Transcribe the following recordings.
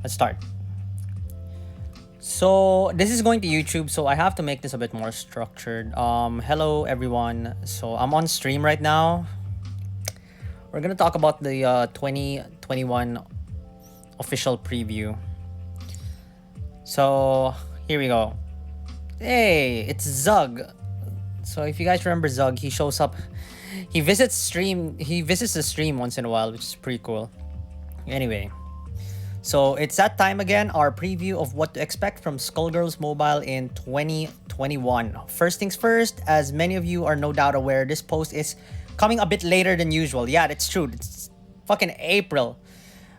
let's start. So this is going to YouTube, so I have to make this a bit more structured. Hello everyone. So I'm on stream right now. We're gonna talk about the 2021 official preview. So here we go. Hey, it's Zug. So if you guys remember Zug, he shows up. He visits the stream once in a while, which is pretty cool. Anyway. So it's that time again, our preview of what to expect from Skullgirls Mobile in 2021. First things first, as many of you are no doubt aware, this post is coming a bit later than usual. Yeah, that's true. It's fucking April.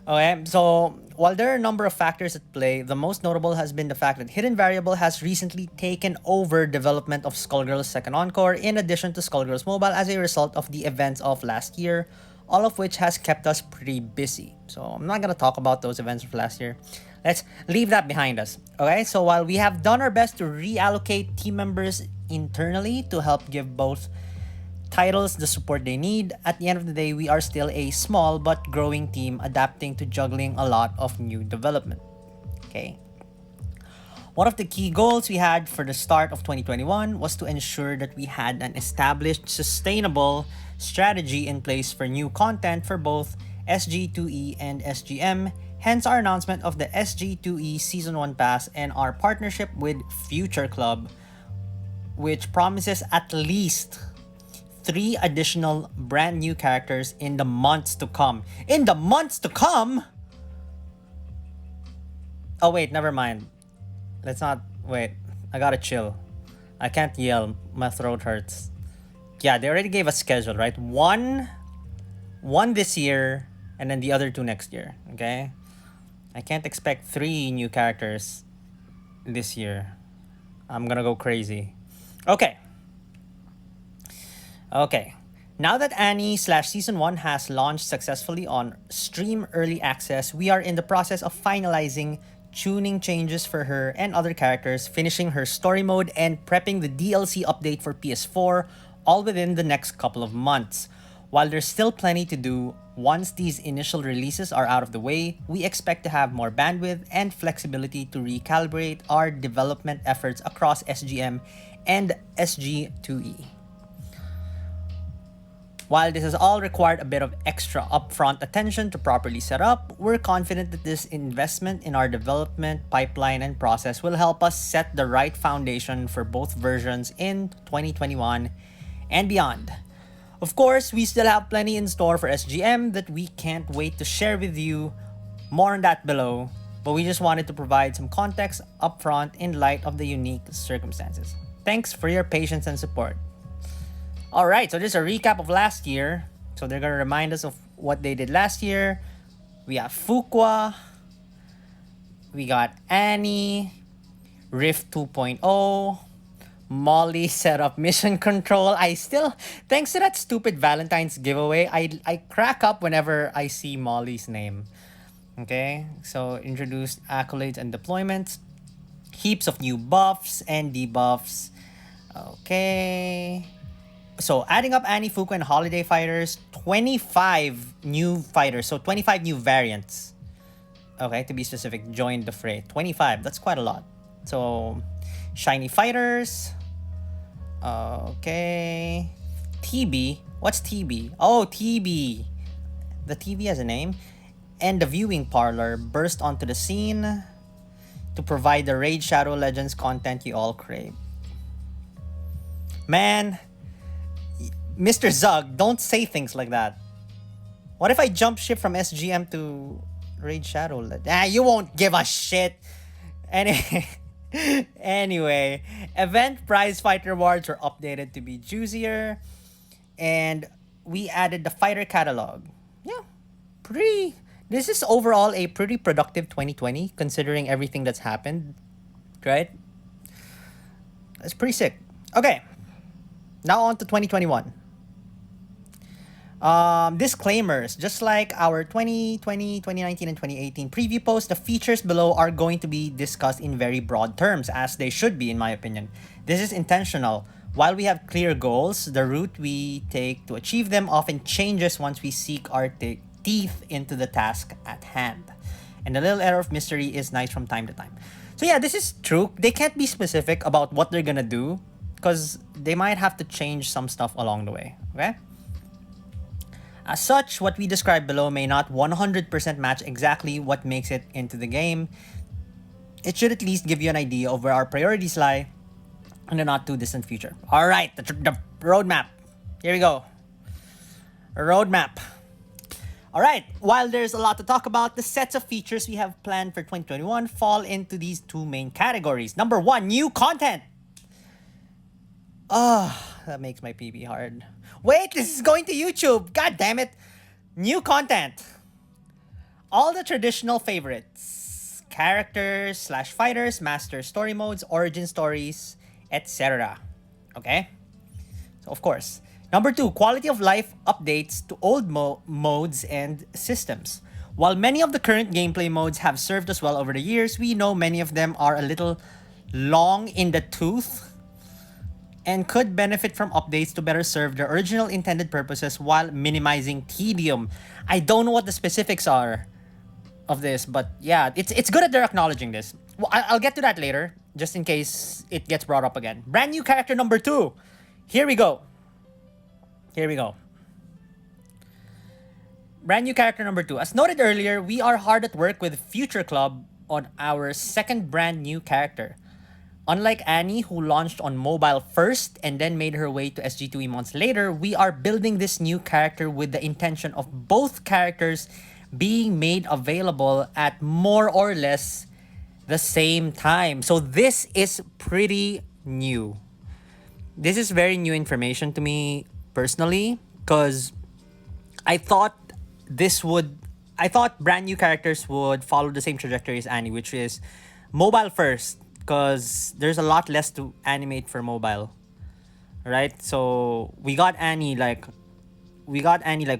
Okay, so while there are a number of factors at play, the most notable has been the fact that Hidden Variable has recently taken over development of Skullgirls Second Encore in addition to Skullgirls Mobile as a result of the events of last year, all of which has kept us pretty busy. So I'm not going to talk about those events of last year. Let's leave that behind us. Okay, so while we have done our best to reallocate team members internally to help give both titles the support they need, at the end of the day, we are still a small but growing team adapting to juggling a lot of new development. Okay. One of the key goals we had for the start of 2021 was to ensure that we had an established, sustainable strategy in place for new content for both SG2E and SGM, hence our announcement of the SG2E Season 1 Pass and our partnership with Future Club, which promises at least 3 additional brand new characters in the months to come. In the months to come? Oh wait, never mind. Let's not, wait, I gotta chill. I can't yell, my throat hurts. Yeah, they already gave a schedule, right? One this year, and then the other 2 next year, okay? I can't expect 3 new characters this year. I'm gonna go crazy. Okay. Now that Annie/Season 1 has launched successfully on Stream Early Access, we are in the process of finalizing tuning changes for her and other characters, finishing her story mode, and prepping the DLC update for PS4, all within the next couple of months. While there's still plenty to do, once these initial releases are out of the way, we expect to have more bandwidth and flexibility to recalibrate our development efforts across SGM and SG2E. While this has all required a bit of extra upfront attention to properly set up, we're confident that this investment in our development pipeline and process will help us set the right foundation for both versions in 2021 and beyond. Of course, we still have plenty in store for SGM that we can't wait to share with you. More on that below, but we just wanted to provide some context upfront in light of the unique circumstances. Thanks for your patience and support. Alright, so this is a recap of last year. So they're going to remind us of what they did last year. We got Fuqua. We got Annie. Rift 2.0. Molly set up mission control. Thanks to that stupid Valentine's giveaway, I crack up whenever I see Molly's name. Okay, so introduced accolades and deployments. Heaps of new buffs and debuffs. Okay. So adding up Annie, Fuqua, and Holiday fighters, 25 new fighters. So 25 new variants. Okay, to be specific, joined the fray. 25, that's quite a lot. So shiny fighters. Okay. TB. What's TB? Oh, TB. The TB has a name. And the viewing parlor burst onto the scene to provide the Raid Shadow Legends content you all crave. Man, Mr. Zug, don't say things like that. What if I jump ship from SGM to Raid Shadow Legends? You won't give a shit. Anyway, event prize fight rewards were updated to be juicier. And we added the fighter catalog. Yeah, this is overall a pretty productive 2020 considering everything that's happened. Right? That's pretty sick. Okay, now on to 2021. Disclaimers. Just like our 2020, 2019, and 2018 preview posts, the features below are going to be discussed in very broad terms, as they should be in my opinion. This is intentional. While we have clear goals, the route we take to achieve them often changes once we seek our teeth into the task at hand. and a little air of mystery is nice from time to time. So yeah, this is true. They can't be specific about what they're gonna do because they might have to change some stuff along the way, okay? As such, what we described below may not 100% match exactly what makes it into the game. It should at least give you an idea of where our priorities lie in the not too distant future. All right, the roadmap. Here we go. A roadmap. All right, while there's a lot to talk about, the sets of features we have planned for 2021 fall into these two main categories. Number one, new content. That makes my PB hard. Wait, this is going to YouTube. God damn it. New content. All the traditional favorites. Characters / fighters, master story modes, origin stories, etc. Okay? So, of course. Number two, quality of life updates to old modes and systems. While many of the current gameplay modes have served us well over the years, we know many of them are a little long in the tooth and could benefit from updates to better serve their original intended purposes while minimizing tedium. I don't know what the specifics are of this, but yeah, it's good that they're acknowledging this. Well, I'll get to that later, just in case it gets brought up again. Brand new character number 2. Here we go. Here we go. Brand new character number 2. As noted earlier, we are hard at work with Future Club on our second brand new character. Unlike Annie, who launched on mobile first and then made her way to SG2E months later, we are building this new character with the intention of both characters being made available at more or less the same time. So this is pretty new. This is very new information to me personally, because I thought brand new characters would follow the same trajectory as Annie, which is mobile first, because there's a lot less to animate for mobile, right? So we got Annie like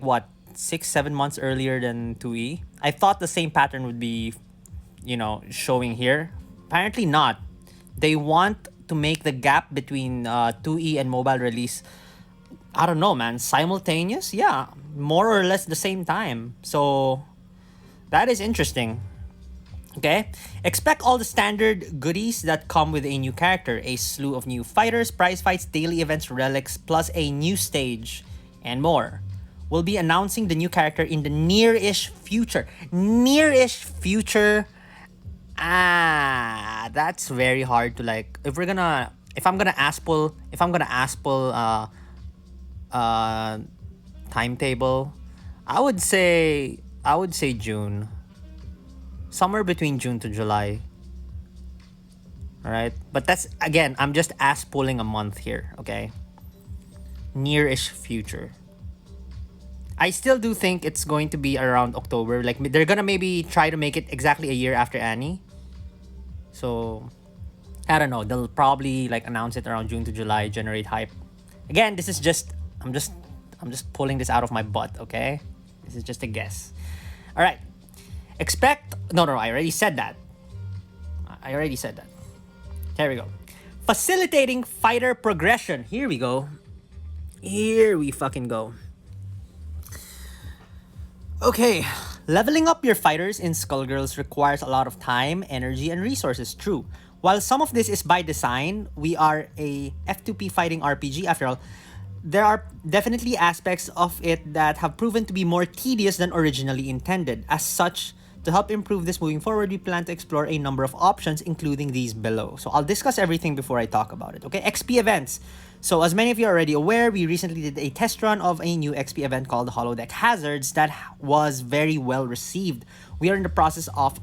what, 6-7 months earlier than 2E. I thought the same pattern would be, showing here. Apparently not. They want to make the gap between 2E and mobile release, I don't know, man, simultaneous? Yeah, more or less the same time. So that is interesting. Okay, expect all the standard goodies that come with a new character, a slew of new fighters, prize fights, daily events, relics, plus a new stage, and more. We'll be announcing the new character in the near-ish future. Near-ish future. That's very hard to like. If I'm gonna aspel timetable, I would say June. Somewhere between June to July. Alright? But that's, again, I'm just pulling a month here, okay? Near-ish future. I still do think it's going to be around October. Like, they're gonna maybe try to make it exactly a year after Annie. So, I don't know. They'll probably, like, announce it around June to July, generate hype. Again, this is just, I'm just pulling this out of my butt, okay? This is just a guess. Alright. No, I already said that. Here we go. Facilitating fighter progression. Here we go. Here we fucking go. Okay, leveling up your fighters in Skullgirls requires a lot of time, energy, and resources, true. While some of this is by design, we are a F2P fighting RPG after all, there are definitely aspects of it that have proven to be more tedious than originally intended. As such, to help improve this moving forward, we plan to explore a number of options, including these below. So I'll discuss everything before I talk about it, okay? XP events. So as many of you are already aware, we recently did a test run of a new XP event called Holodeck Hazards that was very well received. We are in the process of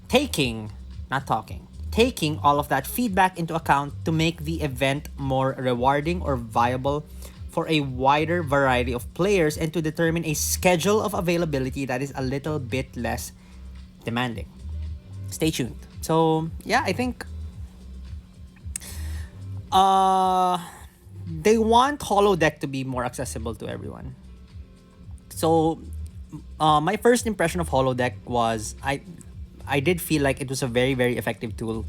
taking all of that feedback into account to make the event more rewarding or viable for a wider variety of players and to determine a schedule of availability that is a little bit less demanding. Stay tuned. So, yeah, I think they want Holodeck to be more accessible to everyone. So, my first impression of Holodeck was I did feel like it was a very, very effective tool,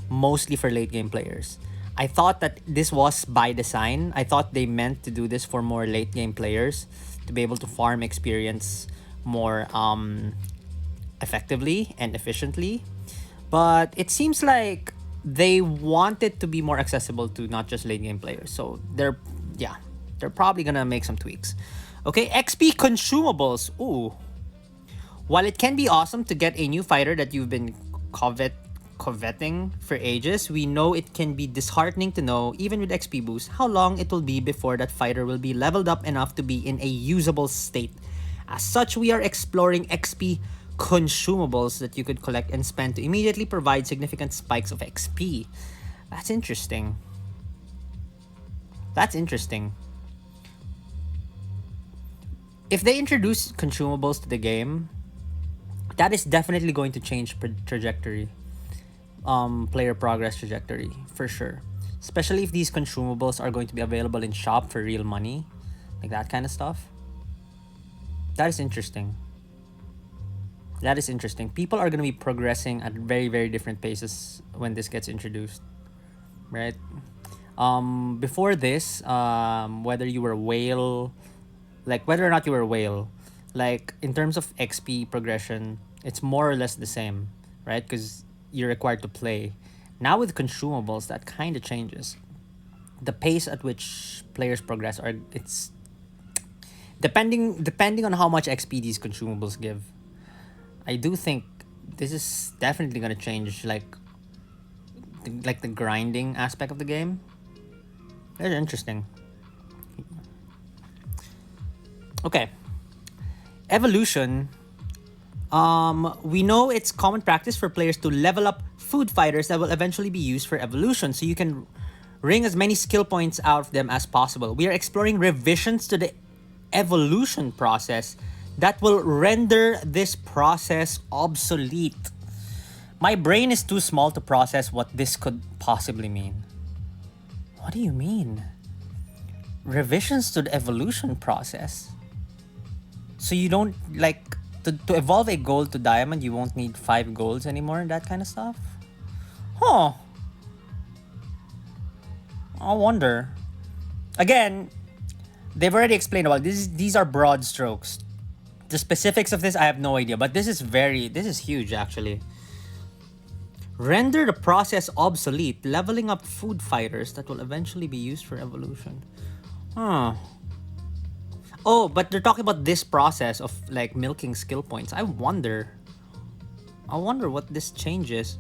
mostly for late game players. I thought that this was by design. I thought they meant to do this for more late game players to be able to farm experience more effectively and efficiently. But it seems like they want it to be more accessible to not just late game players. So they're probably gonna make some tweaks. Okay, XP consumables. Ooh. While it can be awesome to get a new fighter that you've been coveting for ages, we know it can be disheartening to know, even with XP boost, how long it will be before that fighter will be leveled up enough to be in a usable state. As such, we are exploring XP consumables that you could collect and spend to immediately provide significant spikes of XP. That's interesting. That's interesting. If they introduce consumables to the game, that is definitely going to change trajectory. Player progress trajectory, for sure. Especially if these consumables are going to be available in shop for real money. Like that kind of stuff. That is interesting. That is interesting. People are going to be progressing at very, very different paces when this gets introduced. Right? Before this, whether you were whale, like whether or not you were whale, like in terms of XP progression, it's more or less the same, right? Because you're required to play. Now with consumables, that kind of changes. The pace at which players progress it's depending on how much XP these consumables give. I do think this is definitely gonna change like the grinding aspect of the game. Very interesting. Okay. Evolution. We know it's common practice for players to level up food fighters that will eventually be used for evolution, so you can wring as many skill points out of them as possible. We are exploring revisions to the evolution process that will render this process obsolete. My brain is too small to process what this could possibly mean. What do you mean? Revisions to the evolution process? So you don't, like, to evolve a gold to diamond, you won't need 5 golds anymore, that kind of stuff? Huh. I wonder. Again, they've already explained about this. These are broad strokes. The specifics of this, I have no idea. But this is huge, actually. Render the process obsolete, leveling up food fighters that will eventually be used for evolution. Huh. Oh, but they're talking about this process of like milking skill points. I wonder what this changes.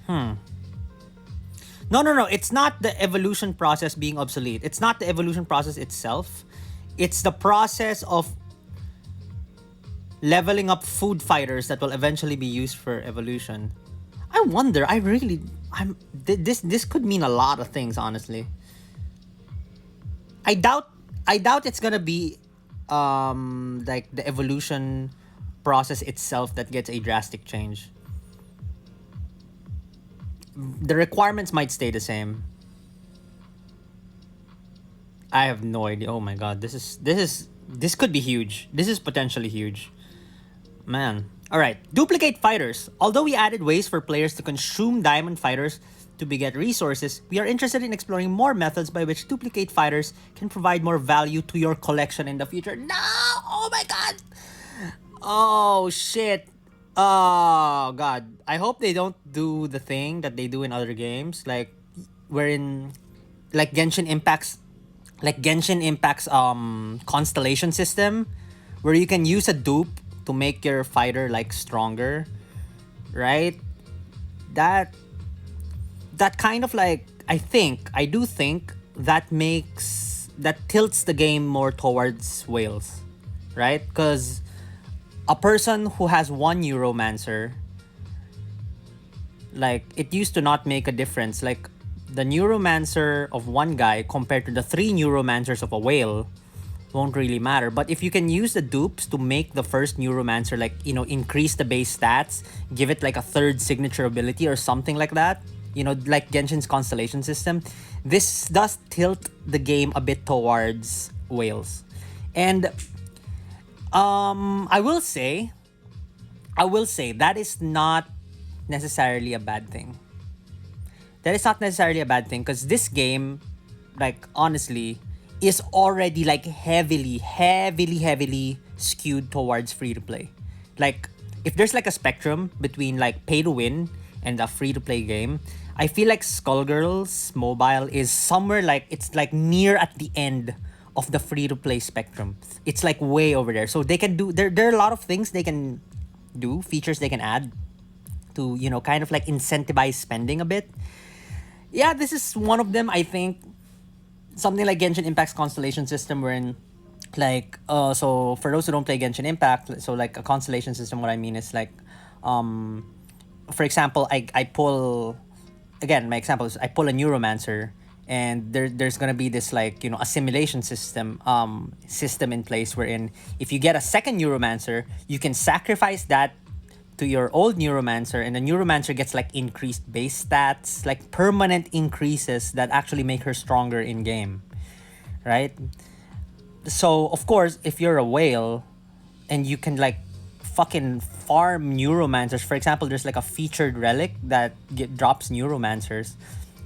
No, it's not the evolution process being obsolete. It's not the evolution process itself. It's the process of leveling up food fighters that will eventually be used for evolution. I wonder, this could mean a lot of things, honestly. I doubt it's gonna be like the evolution process itself that gets a drastic change. The requirements might stay the same. I have no idea. Oh my god, this could be huge. This is potentially huge. Man. Alright, duplicate fighters. Although we added ways for players to consume diamond fighters to beget resources, we are interested in exploring more methods by which duplicate fighters can provide more value to your collection in the future. No! Oh my god! Oh shit. Oh god. I hope they don't do the thing that they do in other games, like wherein like Genshin Impact's constellation system, where you can use a dupe to make your fighter like stronger, right? That kind of like I do think that tilts the game more towards whales, right? Because a person who has one neuromancer, like it used to not make a difference. Like the neuromancer of one guy compared to the 3 neuromancers of a whale won't really matter. But if you can use the dupes to make the first neuromancer, like, you know, increase the base stats, give it like a 3rd signature ability or something like that, you know, like Genshin's constellation system, this does tilt the game a bit towards whales. And I will say that is not necessarily a bad thing. That is not necessarily a bad thing, because this game, like, honestly, is already like heavily skewed towards free to play. Like, if there's like a spectrum between like pay to win and a free to play game, I feel like Skullgirls Mobile is somewhere like it's like near at the end of the free to play spectrum. It's like way over there. So they can do there are a lot of things they can do, features they can add to, you know, kind of like incentivize spending a bit. Yeah, this is one of them. I think something like Genshin Impact's constellation system, wherein like so for those who don't play Genshin Impact, so like a constellation system, what I mean is like for example, I pull, again, my example is I pull a Neuromancer, and there's gonna be this like, you know, assimilation system in place wherein if you get a second Neuromancer, you can sacrifice that to your old Neuromancer, and the Neuromancer gets like increased base stats, like permanent increases that actually make her stronger in game, right? So of course, if you're a whale and you can like fucking farm Neuromancers, for example, there's like a featured relic that drops Neuromancers.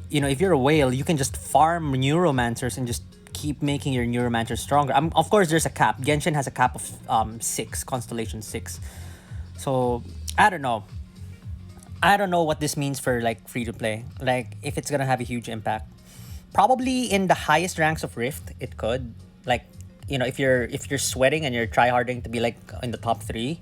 You know, if you're a whale, you can just farm Neuromancers and just keep making your Neuromancers stronger. Of course, there's a cap. Genshin has a cap of 6, Constellation 6. So I don't know. I don't know what this means for like free to play. Like if it's gonna have a huge impact. Probably in the highest ranks of Rift, it could. Like, you know, if you're sweating and you're tryharding to be like in the top 3,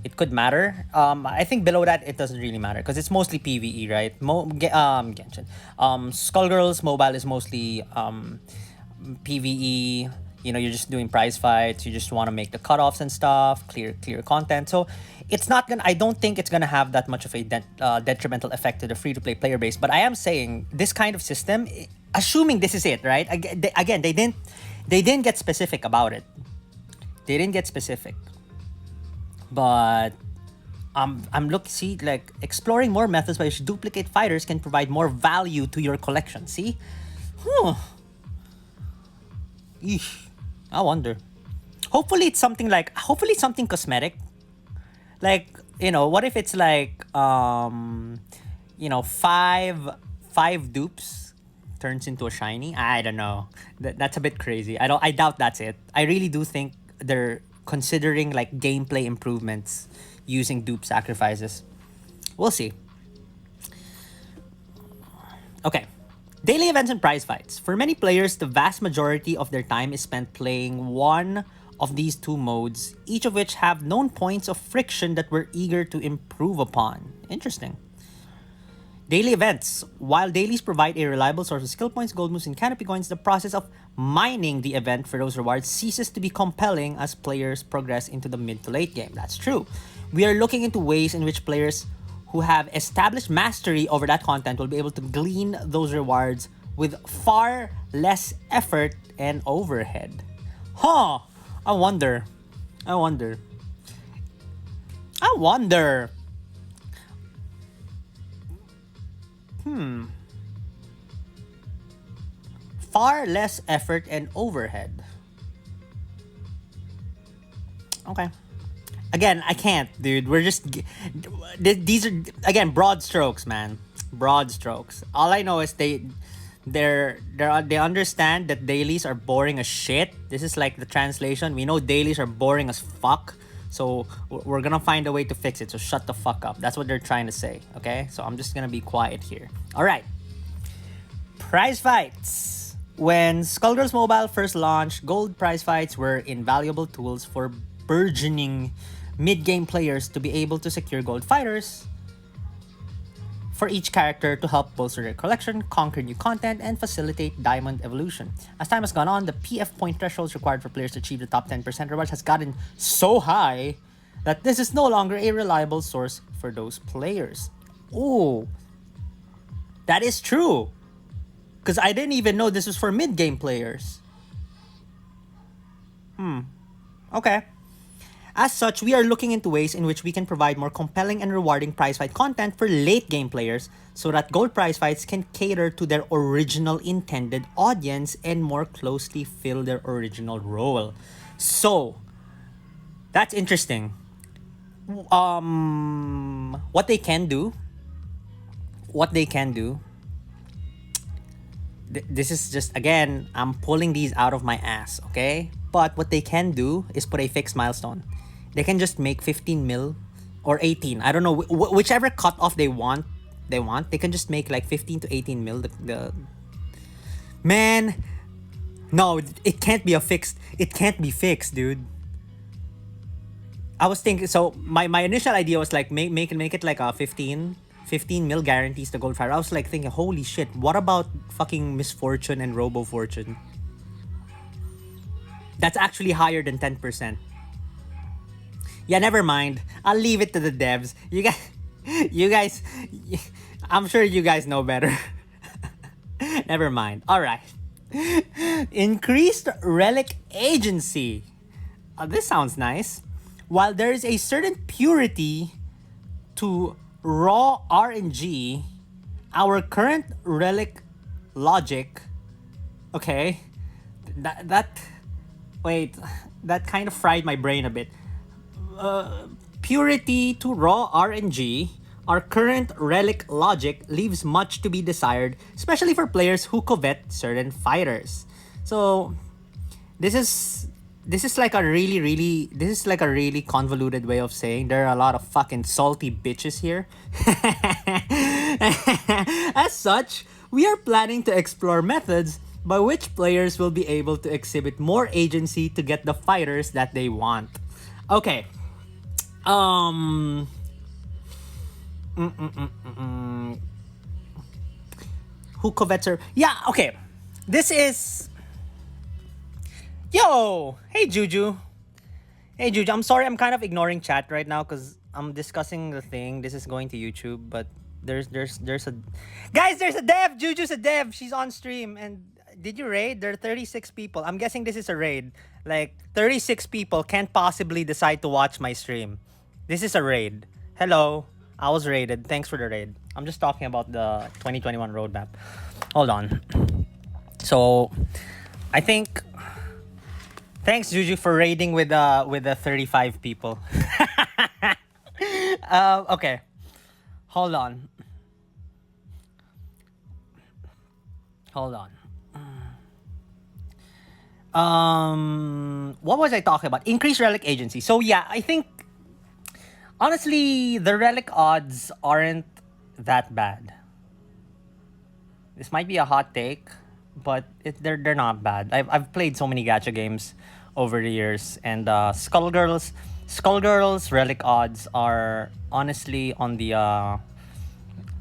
it could matter. I think below that it doesn't really matter because it's mostly PvE, right? Genshin. Skullgirls Mobile is mostly PvE. You know, you're just doing prize fights. You just want to make the cutoffs and stuff, clear content. So it's not gonna. I don't think it's gonna have that much of a detrimental effect to the free to play player base. But I am saying this kind of system, assuming this is it, right? Again, they didn't get specific about it. They didn't get specific. But I'm see, like, exploring more methods by which duplicate fighters can provide more value to your collection. See? Eesh. I wonder. Hopefully it's something cosmetic. Like, you know, what if it's like you know, five dupes turns into a shiny? I don't know. That's a bit crazy. I doubt that's it. I really do think they're considering like gameplay improvements using dupe sacrifices. We'll see. Okay. Daily events and prize fights. For many players, the vast majority of their time is spent playing one of these two modes, each of which have known points of friction that we're eager to improve upon. Interesting. Daily events. While dailies provide a reliable source of skill points, gold moves, and canopy coins, the process of mining the event for those rewards ceases to be compelling as players progress into the mid to late game. That's true. We are looking into ways in which players who have established mastery over that content will be able to glean those rewards with far less effort and overhead. Huh! I wonder. Far less effort and overhead. Okay. Again, I can't, dude. We're just... These are, again, broad strokes, man. Broad strokes. All I know is they understand that dailies are boring as shit. This is like the translation. We know dailies are boring as fuck. So we're gonna find a way to fix it. So shut the fuck up. That's what they're trying to say, okay? So I'm just gonna be quiet here. All right. Prize fights. When Skullgirls Mobile first launched, gold prize fights were invaluable tools for burgeoning mid-game players to be able to secure gold fighters for each character to help bolster their collection, conquer new content, and facilitate diamond evolution. As time has gone on, the PF point thresholds required for players to achieve the top 10% rewards has gotten so high that this is no longer a reliable source for those players. Ooh, that is true. Because I didn't even know this was for mid-game players. Okay. As such, we are looking into ways in which we can provide more compelling and rewarding prize fight content for late-game players so that gold prize fights can cater to their original intended audience and more closely fill their original role. So, that's interesting. What they can do, this is just, again, I'm pulling these out of my ass, okay? But what they can do is put a fixed milestone. They can just make 15 mil or 18. I don't know, whichever cutoff they want. They can just make like 15 to 18 mil. Man, no, it can't be fixed. It can't be fixed, dude. I was thinking, so my initial idea was like make it like a 15 mil guarantees the gold fighter. I was like thinking, holy shit, what about fucking Miss Fortune and Robo Fortune? That's actually higher than 10%. Yeah, never mind. I'll leave it to the devs. You guys, I'm sure you guys know better. Never mind. All right. Increased relic agency. This sounds nice. While there is a certain purity to raw RNG, our current relic logic, okay, that kind of fried my brain a bit. Purity to raw RNG, our current relic logic leaves much to be desired, especially for players who covet certain fighters. So this is like a really convoluted way of saying there are a lot of fucking salty bitches here. As such, we are planning to explore methods by which players will be able to exhibit more agency to get the fighters that they want. Okay. Who covets her? Yeah, okay. This is... Yo! Hey, Juju. Hey, Juju. I'm sorry, I'm kind of ignoring chat right now because I'm discussing the thing. This is going to YouTube, but there's a... Guys, there's a dev! Juju's a dev. She's on stream. And did you raid? There are 36 people. I'm guessing this is a raid. Like, 36 people can't possibly decide to watch my stream. This is a raid. Hello. I was raided. Thanks for the raid. I'm just talking about the 2021 roadmap. Hold on. So, I think... Thanks, Juju, for raiding with the 35 people. Okay. Hold on. What was I talking about? Increased relic agency. So yeah, I think honestly the relic odds aren't that bad. This might be a hot take, but they're not bad. I've played so many gacha games over the years, and Skullgirls relic odds are honestly on the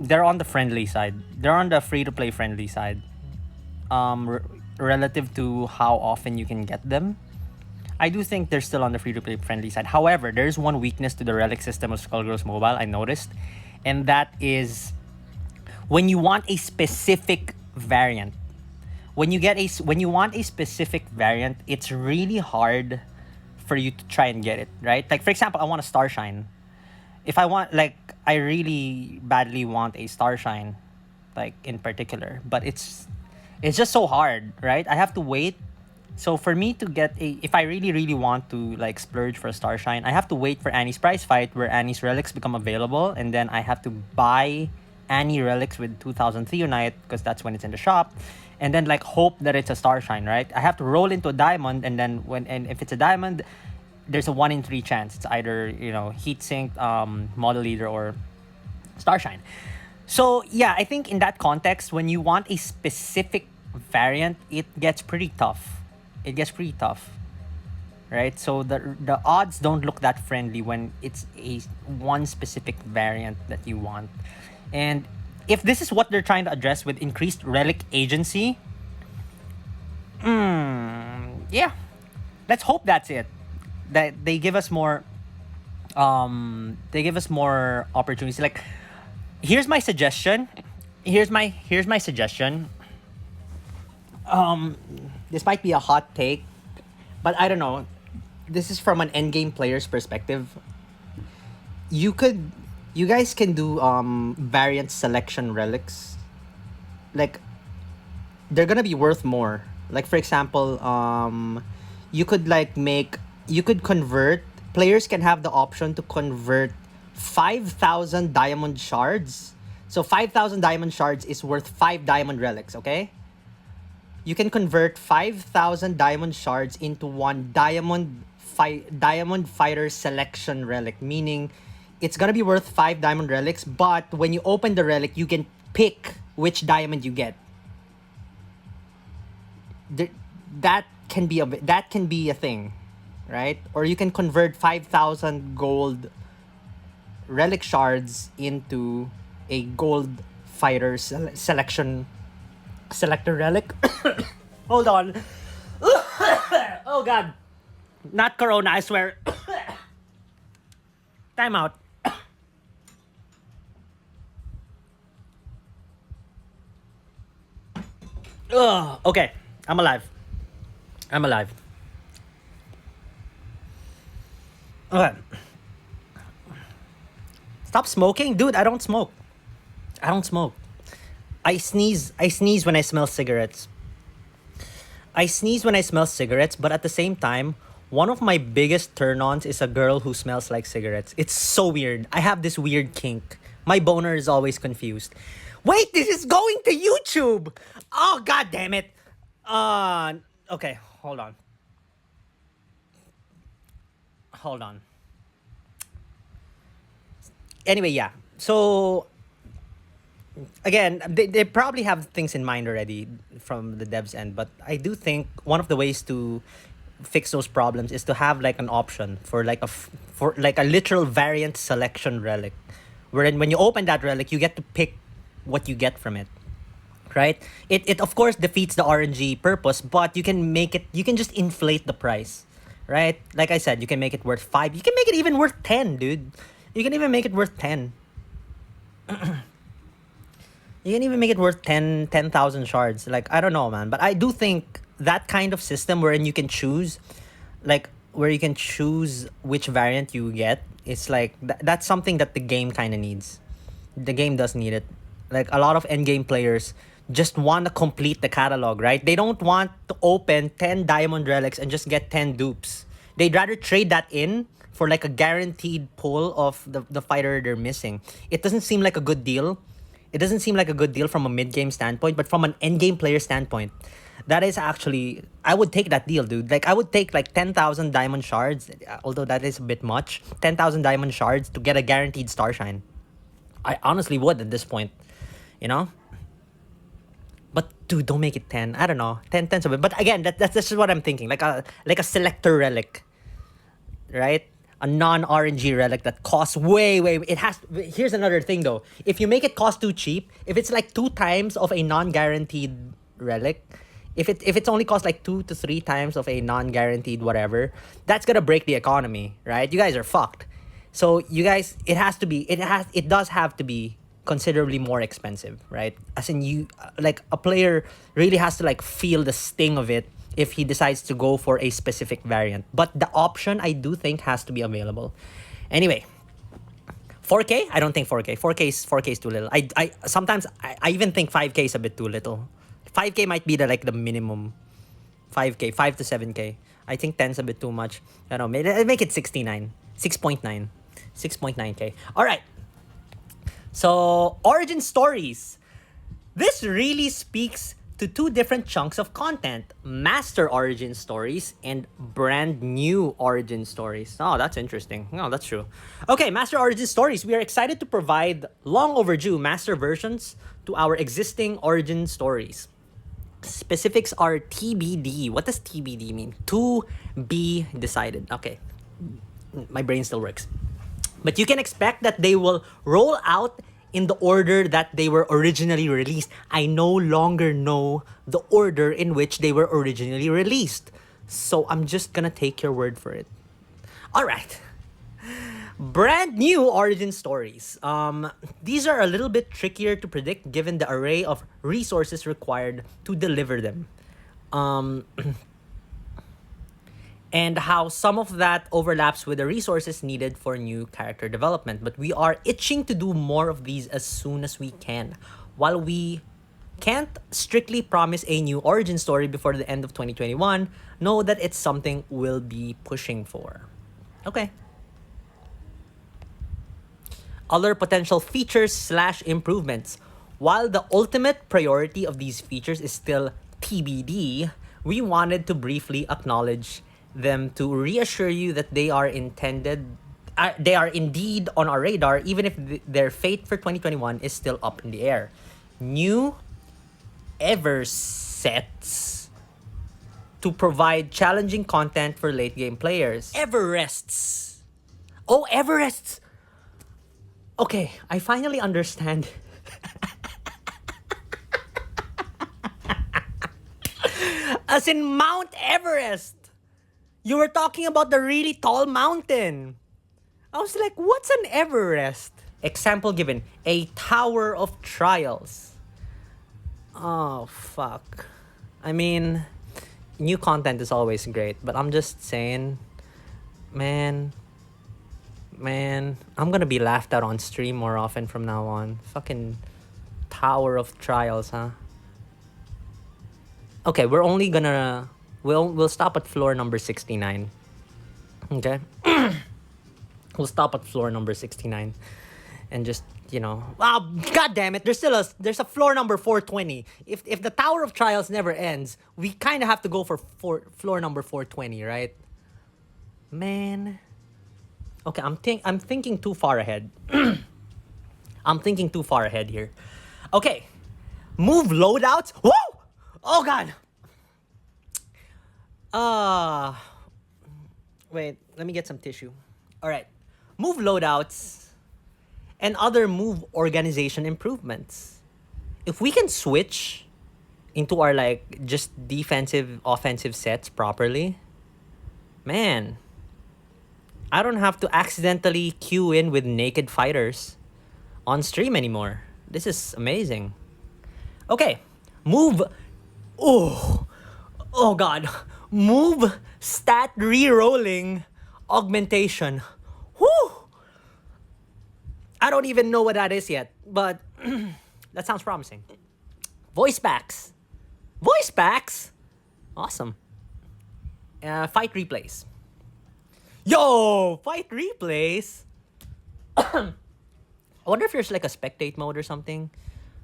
they're on the friendly side. They're on the free to play friendly side. Relative to how often you can get them, I do think they're still on the free to play friendly side. However, there's one weakness to the relic system of Skullgirls Mobile I noticed, and that is when you want a specific variant. When you want a specific variant, it's really hard for you to try and get it, right? Like, for example, I want a Starshine. If I want, like, I really badly want a Starshine, like, in particular, but it's just so hard, right? I have to wait. So for me to get if I really want to, like, splurge for a Starshine, I have to wait for Annie's prize fight where Annie's relics become available, and then I have to buy Annie relics with 2000 Theonite because that's when it's in the shop, and then, like, hope that it's a Starshine, right? I have to roll into a diamond, and then if it's a diamond, there's a 1 in 3 chance it's either, you know, heat sink, model leader, or Starshine. So yeah, I think in that context, when you want a specific variant, it gets pretty tough. Right? So the odds don't look that friendly when it's one specific variant that you want. And if this is what they're trying to address with increased relic agency, yeah, let's hope that's it. That they give us more opportunities. Like, here's my suggestion. This might be a hot take, but I don't know. This is from an endgame player's perspective. You guys can do variant selection relics. Like, they're gonna be worth more. Like, for example, you could convert. Players can have the option to convert 5,000 diamond shards. So 5,000 diamond shards is worth 5 diamond relics, okay? you can convert 5,000 diamond shards into one diamond fighter selection relic, meaning it's gonna be worth 5 diamond relics, but when you open the relic, you can pick which diamond you get. That can be a thing, right? Or you can convert 5,000 gold relic shards into a gold fighter selection selector relic. Hold on. Oh god. Not corona, I swear. Time out. Ugh, okay. I'm alive. Okay. Stop smoking? Dude, I don't smoke. I sneeze when I smell cigarettes. But at the same time, one of my biggest turn-ons is a girl who smells like cigarettes. It's so weird. I have this weird kink. My boner is always confused. Wait, this is going to YouTube! Oh, god damn it. Okay, hold on. Anyway, yeah. So, again, they probably have things in mind already from the devs end, but I do think one of the ways to fix those problems is to have like an option for like for like a literal variant selection relic, wherein when you open that relic, you get to pick what you get from it. Right? It of course defeats the RNG purpose, but you can just inflate the price. Right? Like I said, you can make it worth 5. You can make it even worth 10, dude. You can even make it worth 10. You can even make it worth 10,000 shards. Like, I don't know, man. But I do think that kind of system wherein you can choose, like, where you can choose which variant you get, it's like, that's something that the game kind of needs. The game does need it. Like, a lot of endgame players just want to complete the catalog, right? They don't want to open 10 diamond relics and just get 10 dupes. They'd rather trade that in for like a guaranteed pull of the fighter they're missing. It doesn't seem like a good deal. It doesn't seem like a good deal from a mid-game standpoint, but from an endgame player standpoint, that is actually, I would take that deal, dude. Like, I would take like 10,000 diamond shards, although that is a bit much. 10,000 diamond shards to get a guaranteed star shine. I honestly would at this point, you know? But dude, don't make it 10. I don't know. 10's a bit. But again, that's just what I'm thinking. Like a selector relic. Right? A non-RNG relic that costs way. It has. Here's another thing though. If you make it cost too cheap, if it's like 2 times of a non-guaranteed relic, if it's only cost like 2 to 3 times of a non-guaranteed whatever, that's gonna break the economy, right? You guys are fucked. So you guys, it does have to be considerably more expensive, right? As in, you like, a player really has to like feel the sting of it if he decides to go for a specific variant. But the option, I do think, has to be available. Anyway, 4K? I don't think 4K. 4K is too little. I sometimes I even think 5K is a bit too little. 5K might be the minimum. 5K, 5 to 7K. I think 10's a bit too much. I don't know, make it 69. 6.9. 6.9K. All right. So, origin stories. This really speaks to 2 different chunks of content: master origin stories and brand new origin stories. Oh, that's interesting. No, that's true. Okay, master origin stories. We are excited to provide long overdue master versions to our existing origin stories. Specifics are TBD. What does TBD mean? To be decided. Okay. My brain still works. But you can expect that they will roll out in the order that they were originally released. I no longer know the order in which they were originally released, so I'm just gonna take your word for it. All right. Brand new origin stories. These are a little bit trickier to predict given the array of resources required to deliver them. And how some of that overlaps with the resources needed for new character development. But we are itching to do more of these as soon as we can. While we can't strictly promise a new origin story before the end of 2021, know that it's something we'll be pushing for. Okay. Other potential features / improvements. While the ultimate priority of these features is still TBD, we wanted to briefly acknowledge them to reassure you that they are they are indeed on our radar, even if their fate for 2021 is still up in the air. New ever sets to provide challenging content for late game players. Everests. Oh, Everests. Okay, I finally understand. As in Mount Everest. You were talking about the really tall mountain. I was like, what's an Everest? Example given, a tower of trials. Oh, fuck. I mean, new content is always great, but I'm just saying, man, I'm gonna be laughed at on stream more often from now on. Fucking tower of trials, huh? Okay, we're only gonna... We'll stop at floor number 69. Okay? We'll stop at floor number 69. And just, you know... Wow, god damn it, there's a floor number 420. If the Tower of Trials never ends, we kind of have to go for floor number 420, right? Man... Okay, I'm thinking too far ahead. I'm thinking too far ahead here. Okay. Move loadouts? Whoa! Oh god! Wait, let me get some tissue. Alright. Move loadouts and other move organization improvements. If we can switch into our, like, just defensive, offensive sets properly, man, I don't have to accidentally queue in with naked fighters on stream anymore. This is amazing. Okay, move... Oh god. Move stat re-rolling augmentation. Whew! I don't even know what that is yet, but that sounds promising. Voice packs. Voice packs? Awesome. Fight replays. Yo! Fight replays? I wonder if there's like a spectate mode or something.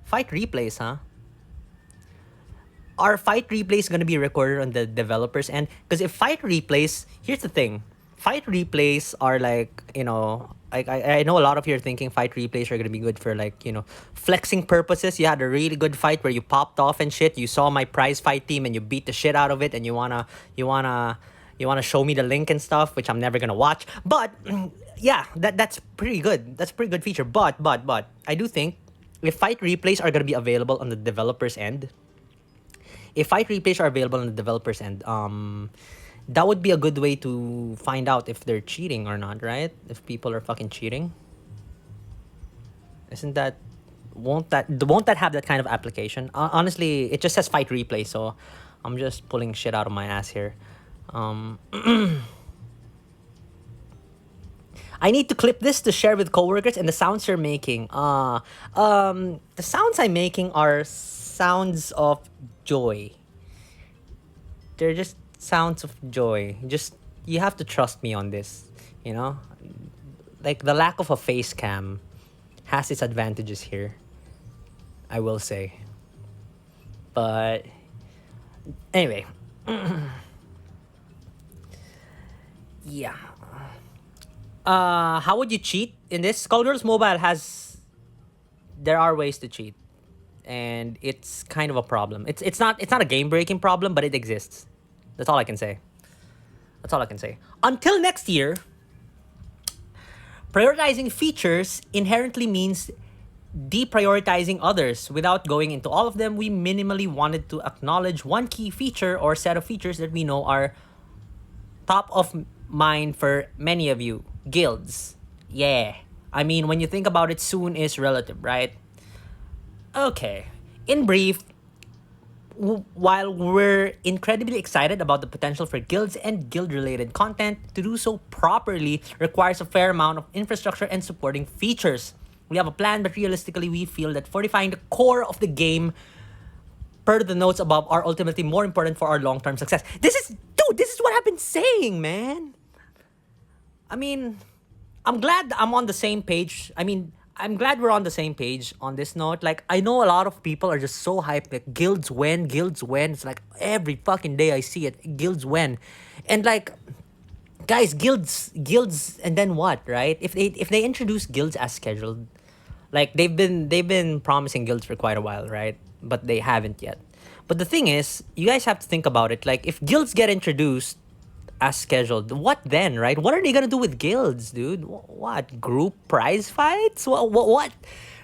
Fight replays, huh? Are fight replays going to be recorded on the developers end? Because if fight replays, here's the thing. Fight replays are like, you know, I know a lot of you are thinking fight replays are going to be good for, like, you know, flexing purposes. You had a really good fight where you popped off and shit. You saw my prize fight team and you beat the shit out of it, and you wanna show me the link and stuff, which I'm never going to watch. But yeah, that's pretty good. That's a pretty good feature. But I do think if fight replays are going to be available on the developers end, if fight replays are available on the developer's end, that would be a good way to find out if they're cheating or not, right? If people are fucking cheating. Won't that have that kind of application? Honestly, it just says fight replay, so I'm just pulling shit out of my ass here. I need to clip this to share with coworkers, and the sounds you're making. The sounds I'm making are sounds of joy. They're just sounds of joy. Just, you have to trust me on this, you know? Like, the lack of a face cam has its advantages here, I will say. But anyway. Yeah. How would you cheat in this? Skullgirls Mobile there are ways to cheat. And it's kind of a problem. It's not a game-breaking problem, but it exists. That's all I can say. Until next year, prioritizing features inherently means deprioritizing others. Without going into all of them, we minimally wanted to acknowledge one key feature or set of features that we know are top of mind for many of you. Guilds. Yeah. I mean, when you think about it, soon is relative, right? Okay, in brief, while we're incredibly excited about the potential for guilds and guild-related content, to do so properly requires a fair amount of infrastructure and supporting features. We have a plan, but realistically, we feel that fortifying the core of the game, per the notes above, are ultimately more important for our long-term success. This is what I've been saying, man. I mean, I'm glad I'm on the same page. I mean, I'm glad we're on the same page on this note. Like, I know a lot of people are just so hyped. Like, guilds win, guilds win. It's like every fucking day I see it. Guilds win, and like, guys, guilds, and then what, right? If they introduce guilds as scheduled, like they've been promising guilds for quite a while, right? But they haven't yet. But the thing is, you guys have to think about it. Like, if guilds get introduced as scheduled, what then, right? What are they gonna do with guilds, dude? What, group prize fights? What?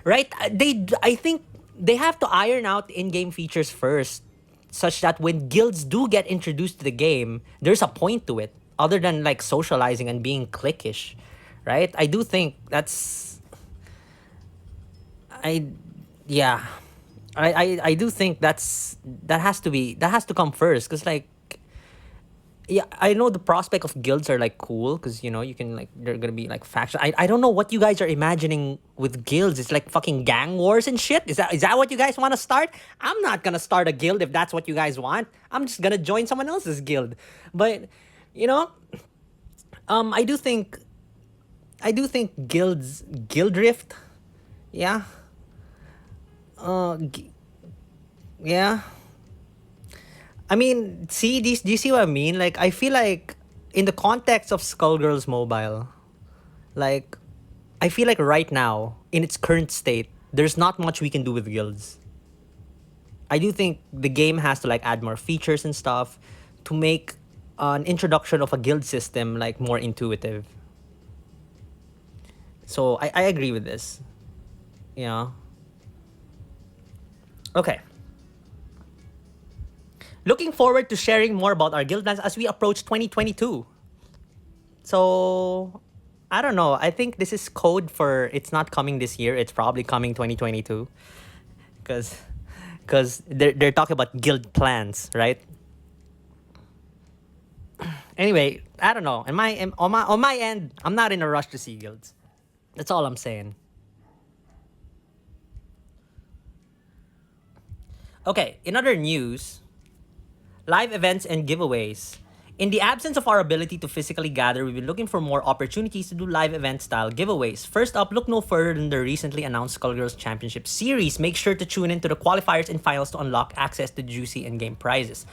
Right? I think they have to iron out in-game features first, such that when guilds do get introduced to the game, there's a point to it, other than like socializing and being cliquish, right? I do think that's I yeah. I do think that has to come first, because like, yeah, I know the prospect of guilds are like cool, because you can like, they're gonna be like faction. I don't know what you guys are imagining with guilds. It's like fucking gang wars and shit. Is that what you guys want to start? I'm not gonna start a guild if that's what you guys want. I'm just gonna join someone else's guild. But you know, I do think guild rift, yeah, uh, g- yeah. I mean, see, do you see what I mean? Like, I feel like in the context of Skullgirls Mobile, like, I feel like right now, in its current state, there's not much we can do with guilds. I do think the game has to like add more features and stuff to make an introduction of a guild system like more intuitive. So I agree with this. You know. Okay. Looking forward to sharing more about our guild plans as we approach 2022. So, I don't know. I think this is code for it's not coming this year. It's probably coming 2022. Because they're talking about guild plans, right? Anyway, I don't know. On my end, I'm not in a rush to see guilds. That's all I'm saying. Okay, in other news, live events and giveaways. In the absence of our ability to physically gather, we've been looking for more opportunities to do live event style giveaways. First up, look no further than the recently announced Skullgirls Championship series. Make sure to tune in to the qualifiers and finals to unlock access to juicy in-game prizes.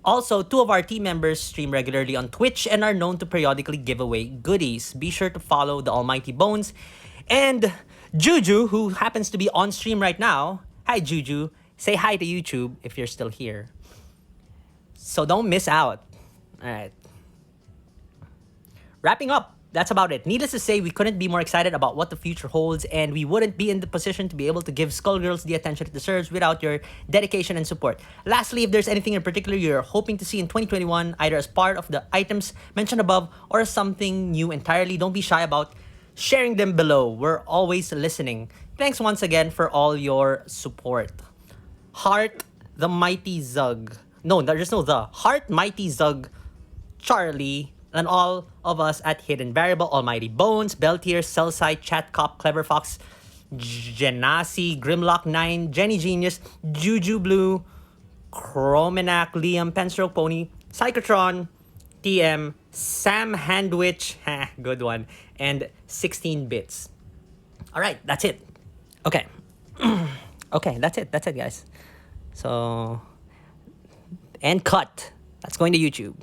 Also, two of our team members stream regularly on Twitch and are known to periodically give away goodies. Be sure to follow the Almighty Bones and Juju, who happens to be on stream right now. Hi, Juju. Say hi to YouTube if you're still here. So don't miss out. All right. Wrapping up. That's about it. Needless to say, we couldn't be more excited about what the future holds, and we wouldn't be in the position to be able to give Skullgirls the attention it deserves without your dedication and support. Lastly, if there's anything in particular you're hoping to see in 2021, either as part of the items mentioned above or as something new entirely, don't be shy about sharing them below. We're always listening. Thanks once again for all your support. Heart the Mighty Zug. No, there's no the. Heart Mighty Zug, Charlie, and all of us at Hidden Variable, Almighty Bones, Beltier, Cellside, Chat Cop, Clever Fox, Genasi, Grimlock 9, Jenny Genius, JuJuBlu, Chromenac, Liam, Penstroke Pony, Psychotron, TM, Sam Handwich, good one, and 16 Bits. Alright, that's it. Okay. Okay, that's it, guys. So, and cut. That's going to YouTube.